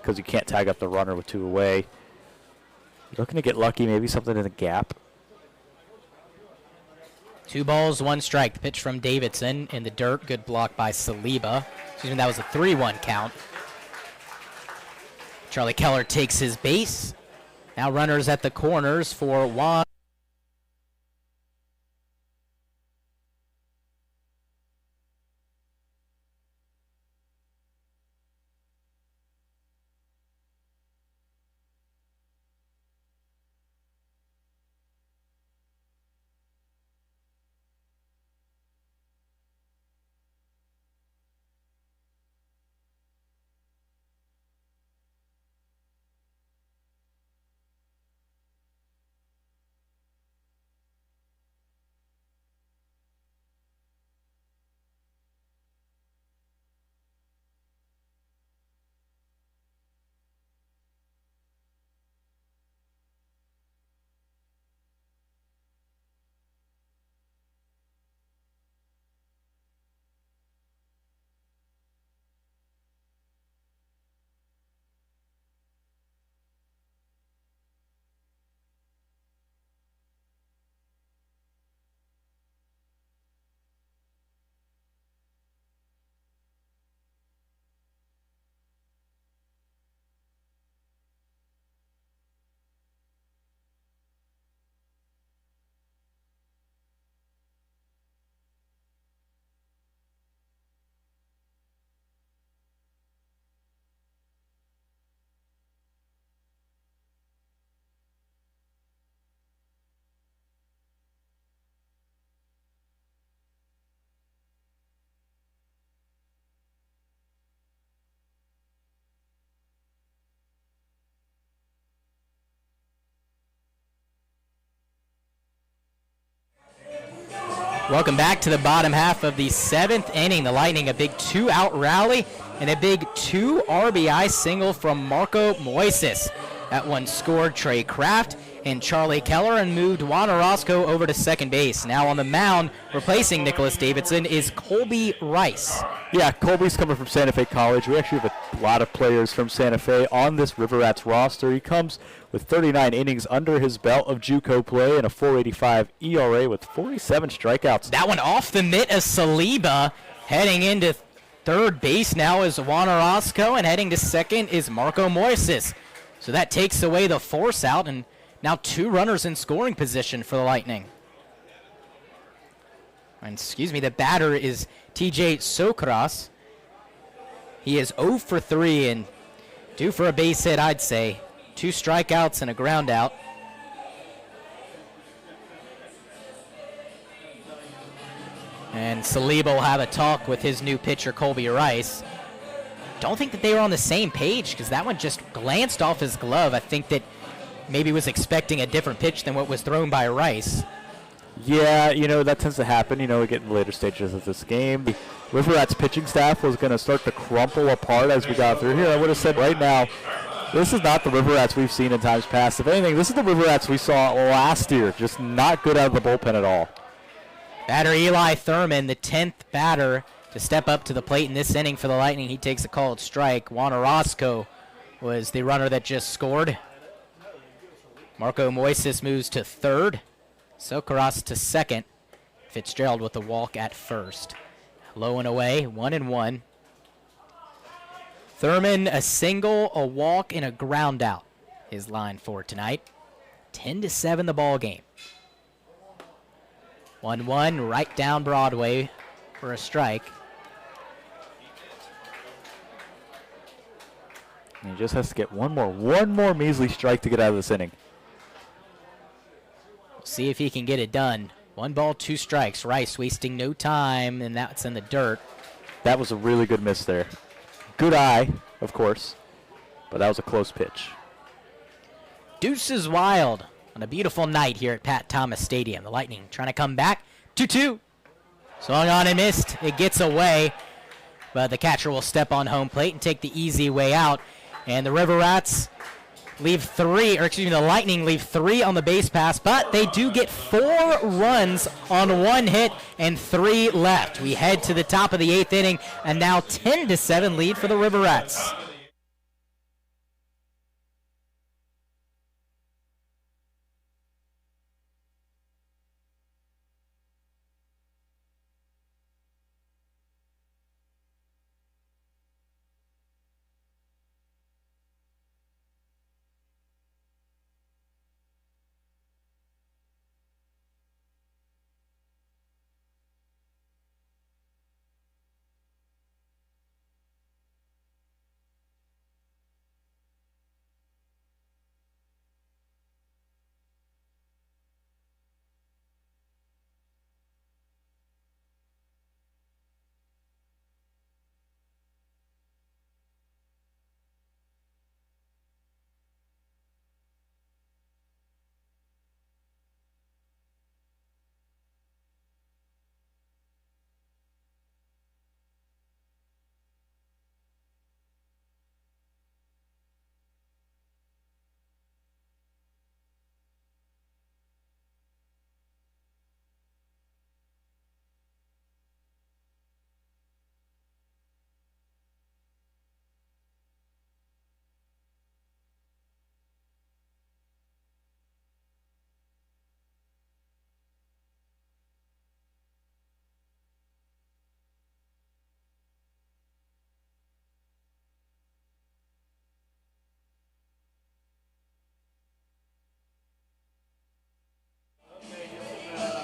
because you can't tag up the runner with 2 away. You're looking to get lucky, maybe something in the gap. 2 balls, 1 strike. The pitch from Davidson in the dirt. Good block by Saliba. Excuse me, that was a 3-1 count. Charlie Keller takes his base. Now runners at the corners for Juan. Welcome back to the bottom half of the 7th inning. The Lightning, a big 2-out rally and a big 2 RBI single from Marco Moises. That one scored Trey Kraft and Charlie Keller and moved Juan Orozco over to second base. Now on the mound, replacing Nicholas Davidson, is Colby Rice. Yeah, Colby's coming from Santa Fe College. We actually have a lot of players from Santa Fe on this River Rats roster. He comes with 39 innings under his belt of JUCO play and a 4.85 ERA with 47 strikeouts. That one off the mitt of Saliba. Heading into third base now is Juan Orozco, and heading to second is Marco Moises. So that takes away the force out, and now 2 runners in scoring position for the Lightning. And the batter is TJ Socras. He is 0 for 3 and due for a base hit, I'd say. 2 strikeouts and a ground out. And Saliba will have a talk with his new pitcher, Colby Rice. Don't think that they were on the same page because that one just glanced off his glove. I think that maybe was expecting a different pitch than what was thrown by Rice. Yeah, that tends to happen. We get in the later stages of this game. The River Rats pitching staff was going to start to crumple apart as we got through here. I would have said right now, this is not the River Rats we've seen in times past. If anything, this is the River Rats we saw last year. Just not good out of the bullpen at all. Batter Eli Thurman, the 10th batter to step up to the plate in this inning for the Lightning. He takes a called strike. Juan Orozco was the runner that just scored. Marco Moises moves to third. Socras to second. Fitzgerald with the walk at first. Low and away, 1-1. Thurman, a single, a walk, and a ground out. His line for tonight. 10-7 the ball game. 1-1 right down Broadway for a strike. And he just has to get one more measly strike to get out of this inning. See if he can get it done. 1 ball, 2 strikes. Rice wasting no time, and that's in the dirt. That was a really good miss there. Good eye, of course, but that was a close pitch. Deuces wild on a beautiful night here at Pat Thomas Stadium. The Lightning trying to come back. 2-2. Swung on and missed. It gets away, but the catcher will step on home plate and take the easy way out. And the River Rats the Lightning leave 3 on the base pass, but they do get 4 runs on 1 hit and 3 left. We head to the top of the 8th inning, and now 10-7 lead for the River Rats.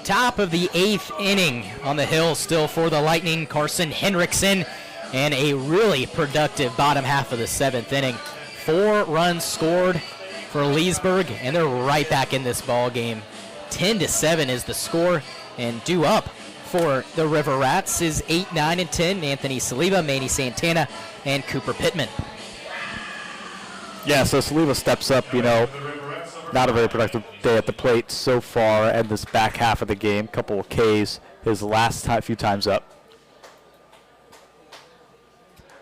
Top of the 8th inning on the hill still for the Lightning. Carson Henriksen, and a really productive bottom half of the 7th inning. 4 runs scored for Leesburg, and they're right back in this ball game. 10-7 is the score, and due up for the River Rats is 8, 9, and 10. Anthony Saliba, Manny Santana, and Cooper Pittman. Yeah, so Saliba steps up, not a very productive day at the plate so far, and this back half of the game, couple of Ks, hit his last few times up.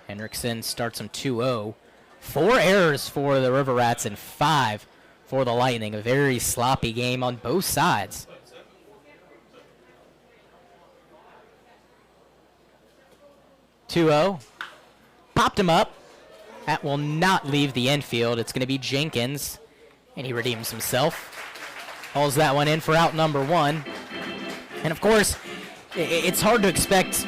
Hendrickson starts him 2-0. 4 errors for the River Rats and 5 for the Lightning. A very sloppy game on both sides. Popped him up. That will not leave the infield. It's going to be Jenkins, and he redeems himself. Hauls that one in for out number 1. And, of course, it's hard to expect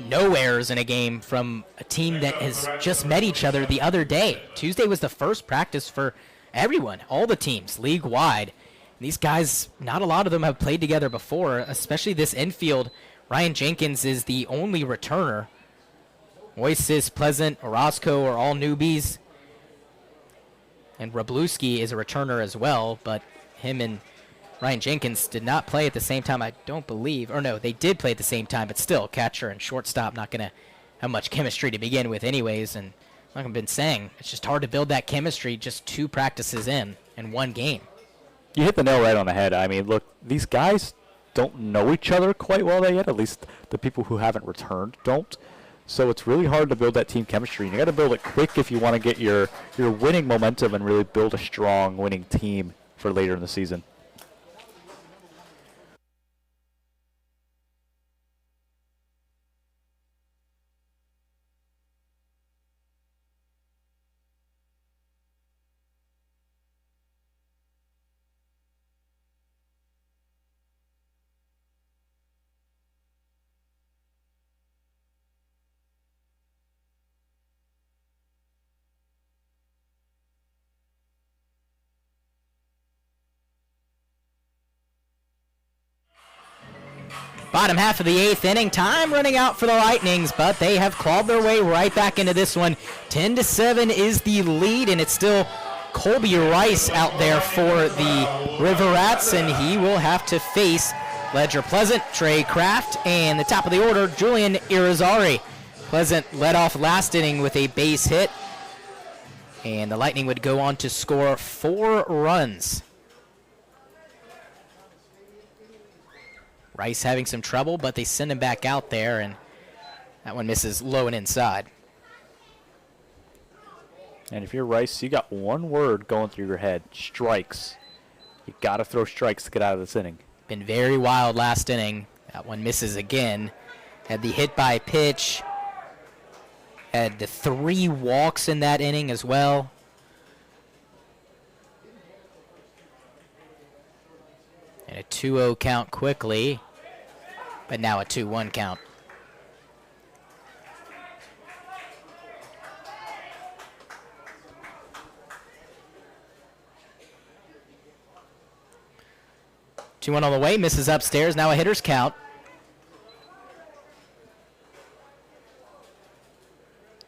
no errors in a game from a team that has just met each other the other day. Tuesday was the first practice for everyone, all the teams, league-wide. These guys, not a lot of them have played together before, especially this infield. Ryan Jenkins is the only returner. Oasis, Pleasant, Orozco are all newbies. And Wroblewski is a returner as well, but him and Ryan Jenkins did not play at the same time, I don't believe. Or no, they did play at the same time, but still, catcher and shortstop not going to have much chemistry to begin with anyways. And like I've been saying, it's just hard to build that chemistry just 2 practices in 1 game. You hit the nail right on the head. I mean, look, these guys don't know each other quite well yet. At least the people who haven't returned don't. So it's really hard to build that team chemistry. And you got to build it quick if you want to get your winning momentum and really build a strong winning team for later in the season. Bottom half of the 8th inning, time running out for the Lightnings, but they have clawed their way right back into this one. 10-7 is the lead, and it's still Colby Rice out there for the River Rats, and he will have to face Ledger Pleasant, Trey Kraft, and the top of the order, Julian Irizarry. Pleasant led off last inning with a base hit, and the Lightning would go on to score 4 runs. Rice having some trouble, but they send him back out there, and that one misses low and inside. And if you're Rice, you got one word going through your head: strikes. You got to throw strikes to get out of this inning. Been very wild last inning. That one misses again. Had the hit by pitch. Had the 3 walks in that inning as well. And a 2-0 count quickly, but now a 2-1 count. Two one on the way, misses upstairs, now a hitter's count.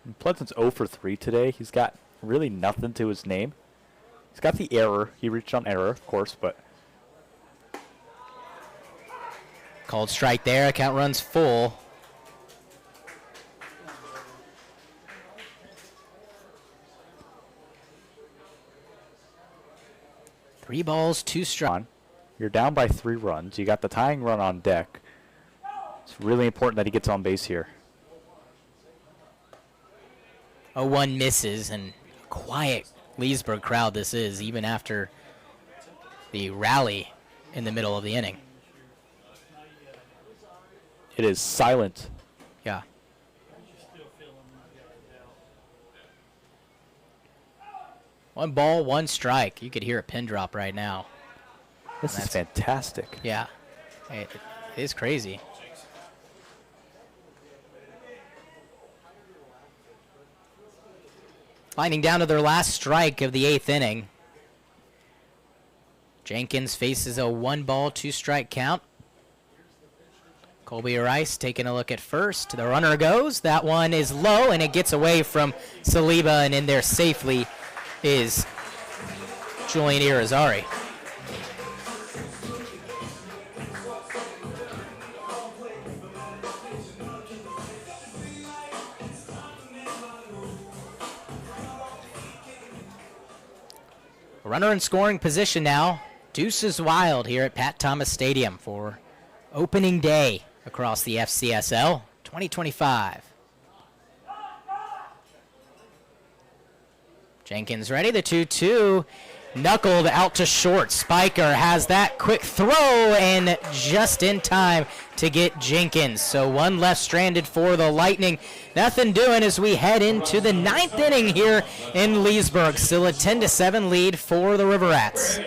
And Pleasant's 0 for 3 today. He's got really nothing to his name. He's got the error. He reached on error, of course, but Called strike there, count runs full. Three balls, 2 strikes. You're down by 3 runs. You got the tying run on deck. It's really important that he gets on base here. 0-1 misses, and quiet Leesburg crowd this is, even after the rally in the middle of the inning. It is silent. Yeah. One ball, 1 strike. You could hear a pin drop right now. This is fantastic. Yeah. It is crazy. Lightning down to their last strike of the 8th inning. Jenkins faces a 1-ball, 2-strike count. Colby Rice taking a look at first. The runner goes. That one is low, and it gets away from Saliba, and in there safely is Julian Irizarry. Runner in scoring position now. Deuce is wild here at Pat Thomas Stadium for opening day across the FCSL 2025. Jenkins ready, the 2-2. Knuckled out to short. Spiker has that quick throw and just in time to get Jenkins. So one left stranded for the Lightning. Nothing doing as we head into the 9th inning here in Leesburg. Still a 10-7 lead for the River Rats.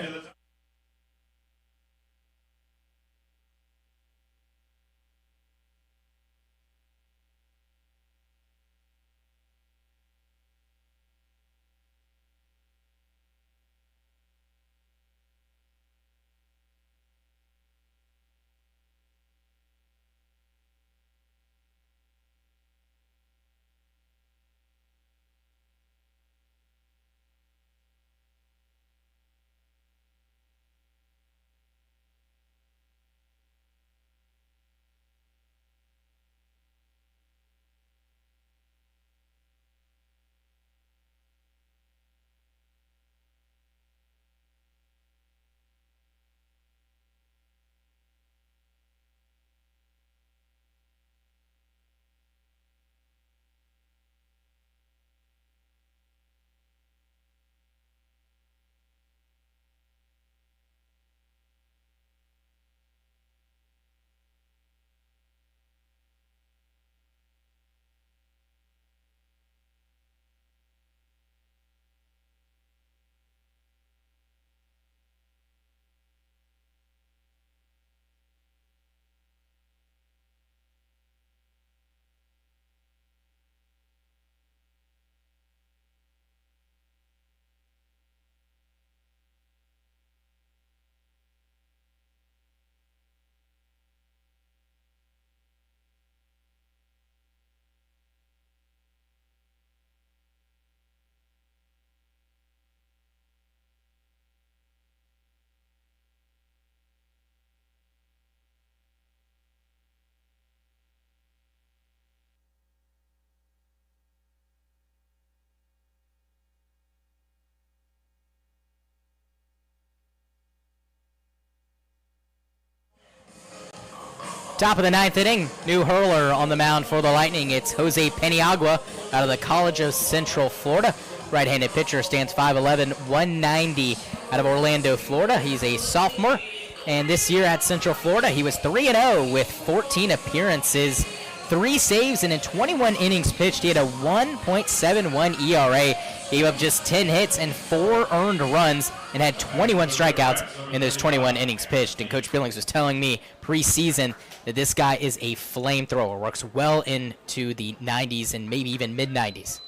Top of the 9th inning, new hurler on the mound for the Lightning. It's Jose Peniagua out of the College of Central Florida. Right-handed pitcher, stands 5'11", 190 out of Orlando, Florida. He's a sophomore, and this year at Central Florida, he was 3-0 with 14 appearances, 3 saves, and in 21 innings pitched, he had a 1.71 ERA. Gave up just 10 hits and 4 earned runs and had 21 strikeouts in those 21 innings pitched. And Coach Billings was telling me preseason that this guy is a flamethrower, works well into the 90s and maybe even mid-90s.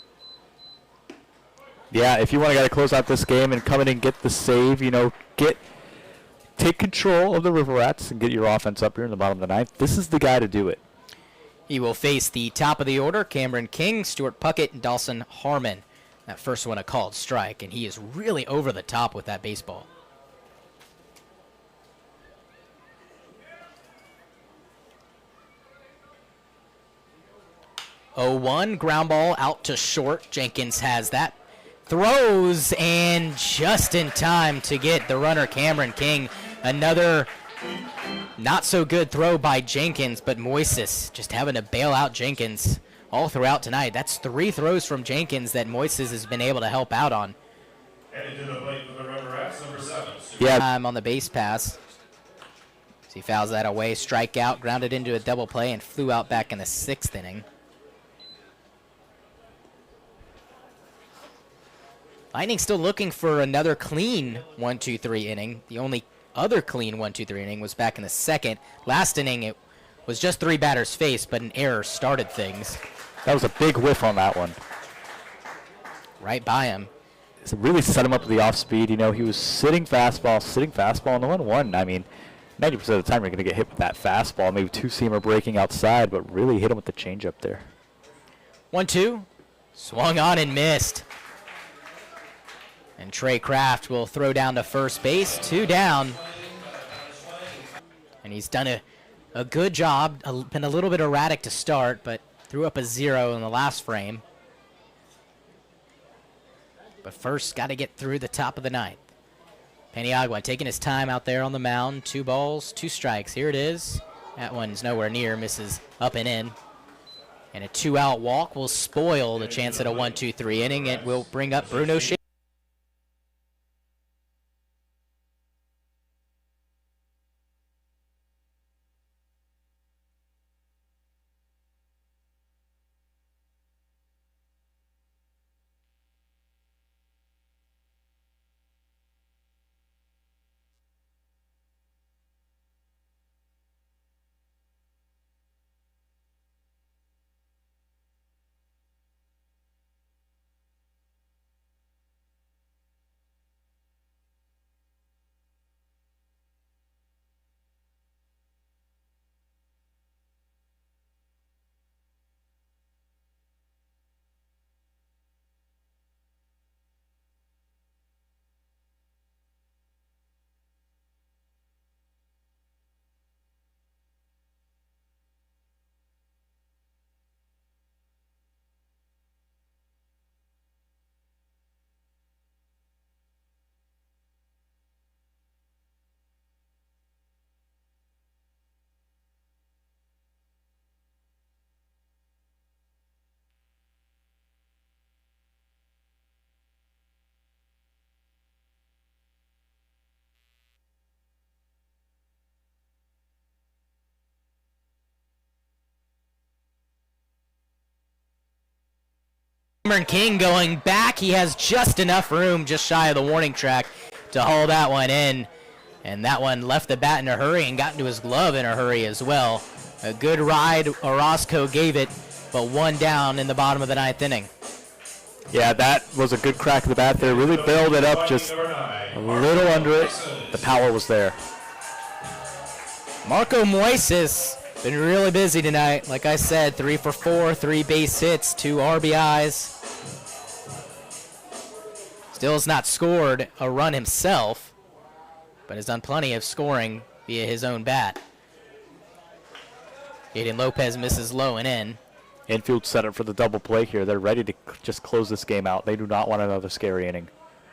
Yeah, if you want a guy to close out this game and come in and get the save, take control of the River Rats and get your offense up here in the bottom of the 9th, this is the guy to do it. He will face the top of the order, Cameron King, Stuart Puckett, and Dawson Harmon. That first one a called strike, and he is really over the top with that baseball. Oh, 1 ground ball out to short. Jenkins has that. Throws, and just in time to get the runner Cameron King. Another not so good throw by Jenkins, but Moises just having to bail out Jenkins all throughout tonight. That's 3 throws from Jenkins that Moises has been able to help out on. Headed to the plate for the River Rats, number 7. Yeah. Time on the base pass. So he fouls that away, strikeout, grounded into a double play, and flew out back in the 6th inning. Lightning still looking for another clean 1-2-3 inning. The only other clean 1-2-3 inning was back in the 2nd. Last inning, it was just 3 batters faced, but an error started things. That was a big whiff on that one. Right by him. It really set him up with the off speed. He was sitting fastball, and the 1-1. I mean, 90% of the time you're going to get hit with that fastball, maybe 2-seamer breaking outside, but really hit him with the changeup there. 1-2, swung on and missed. And Trey Kraft will throw down to first base, 2 down. And he's done a good job, been a little bit erratic to start, but threw up a 0 in the last frame. But first, got to get through the top of the 9th. Peniagua taking his time out there on the mound. 2 balls, 2 strikes. Here it is. That one's nowhere near, misses up and in. And a 2-out walk will spoil the chance at a 1-2-3 inning. It will bring up Bruno Shea. Cameron King going back. He has just enough room, just shy of the warning track, to haul that one in. And that one left the bat in a hurry and got into his glove in a hurry as well. A good ride Orozco gave it, but one down in the bottom of the 9th inning. Yeah, that was a good crack of the bat there. Really barreled it up, just a little under it. The power was there. Marco Moises been really busy tonight. Like I said, 3 for 4, 3 base hits, 2 RBIs. Still has not scored a run himself, but has done plenty of scoring via his own bat. Aiden Lopez misses low and in. Infield set up for the double play here. They're ready to just close this game out. They do not want another scary inning.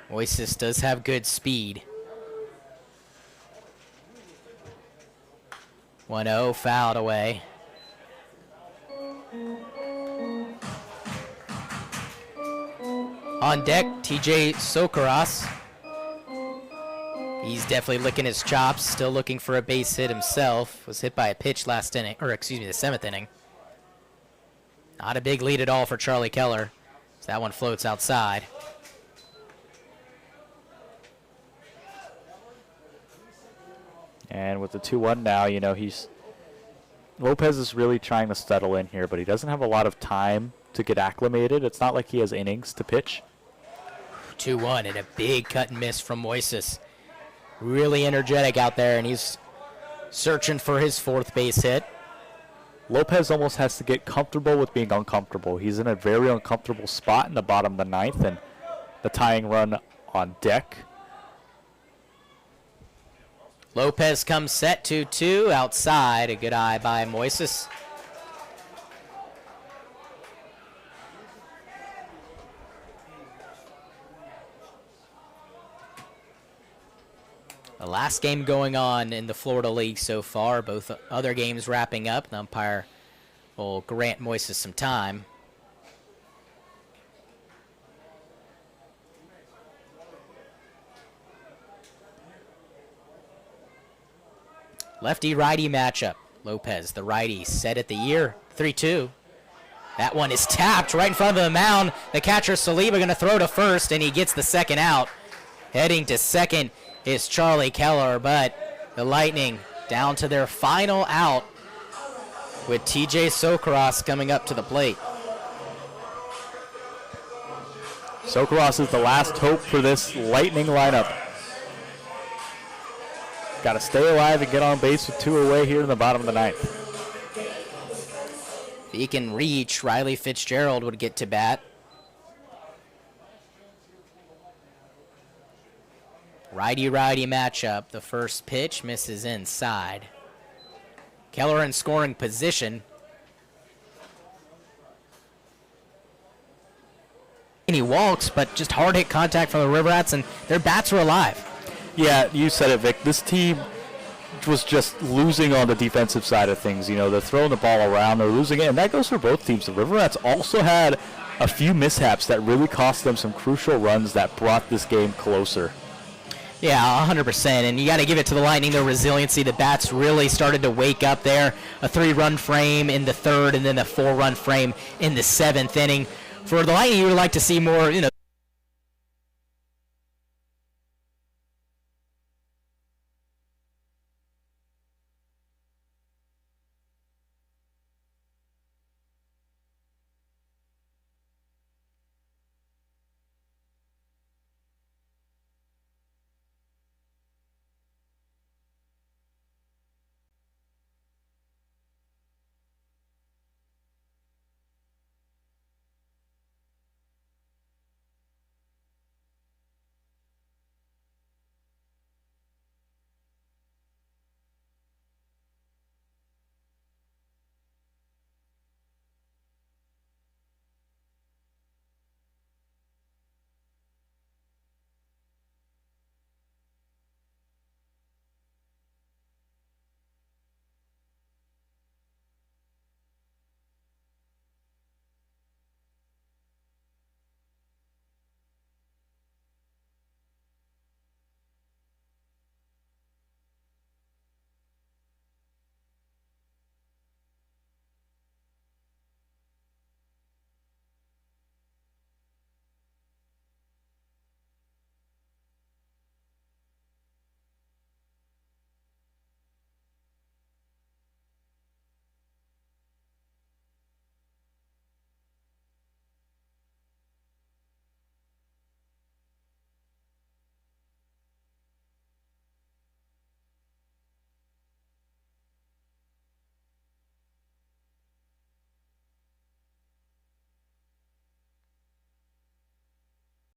Moises does have good speed. 1-0, fouled away. On deck, TJ Socaras. He's definitely licking his chops, still looking for a base hit himself. Was hit by a pitch last inning, or excuse me, the 7th inning. Not a big lead at all for Charlie Keller. So that one floats outside. And with the 2-1 now, you know, Lopez is really trying to settle in here, but he doesn't have a lot of time to get acclimated. It's not like he has innings to pitch. 2-1 and a big cut and miss from Moises. Really energetic out there, and he's searching for his 4th base hit. Lopez almost has to get comfortable with being uncomfortable. He's in a very uncomfortable spot in the bottom of the 9th, and the tying run on deck. Lopez comes set 2-2 outside. A good eye by Moises. The last game going on in the Florida League so far. Both other games wrapping up. The umpire will grant Moises some time. Lefty-righty matchup. Lopez, the righty, set at the year, 3-2. That one is tapped right in front of the mound. The catcher, Saliba, going to throw to first, and he gets the second out. Heading to second is Charlie Keller, but the Lightning down to their final out with TJ Socaras coming up to the plate. Socaras is the last hope for this Lightning lineup. Got to stay alive and get on base with 2 away here in the bottom of the 9th. If he can reach, Riley Fitzgerald would get to bat. Righty-righty matchup. The first pitch misses inside. Keller in scoring position. And he walks, but just hard hit contact from the River Rats, and their bats are alive. Yeah, you said it, Vic. This team was just losing on the defensive side of things. You know, they're throwing the ball around, they're losing it, and that goes for both teams. The River Rats also had a few mishaps that really cost them some crucial runs that brought this game closer. Yeah, 100%. And you got to give it to the Lightning, their resiliency. The Bats really started to wake up there. A 3-run frame in the third, and then a 4-run frame in the 7th inning. For the Lightning, you would like to see more,